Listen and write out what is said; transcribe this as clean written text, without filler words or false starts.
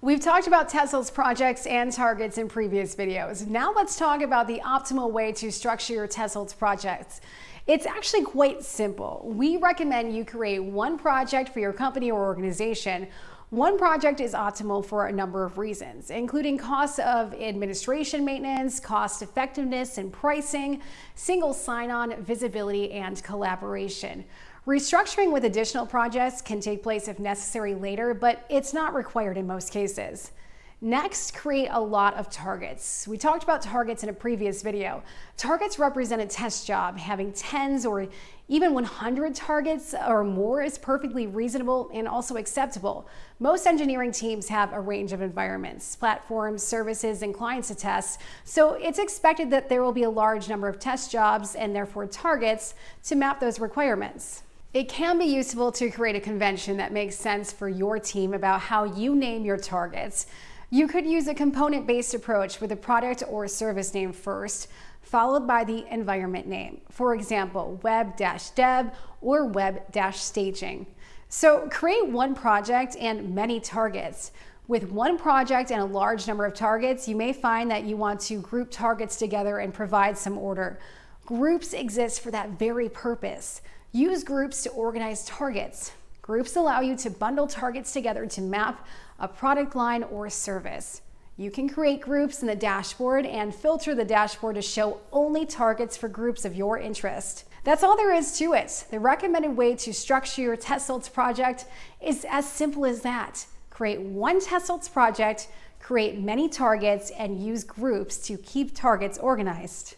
We've talked about Tesults projects and targets in previous videos. Now let's talk about the optimal way to structure your Tesults projects. It's actually quite simple. We recommend you create one project for your company or organization. One project is optimal for a number of reasons, including costs of administration maintenance, cost effectiveness and pricing, single sign-on, visibility, and collaboration. Restructuring with additional projects can take place if necessary later, but it's not required in most cases. Next, create a lot of targets. We talked about targets in a previous video. Targets represent a test job. Having tens or even 100 targets or more is perfectly reasonable and also acceptable. Most engineering teams have a range of environments, platforms, services, and clients to test, so it's expected that there will be a large number of test jobs and therefore targets to map those requirements. It can be useful to create a convention that makes sense for your team about how you name your targets. You could use a component-based approach with a product or service name first, followed by the environment name. For example, web-dev or web-staging. So create one project and many targets. With one project and a large number of targets, you may find that you want to group targets together and provide some order. Groups exist for that very purpose. Use groups to organize targets. Groups allow you to bundle targets together to map a product line or service. You can create groups in the dashboard and filter the dashboard to show only targets for groups of your interest. That's all there is to it. The recommended way to structure your Tesults project is as simple as that. Create one Tesults project, create many targets, and use groups to keep targets organized.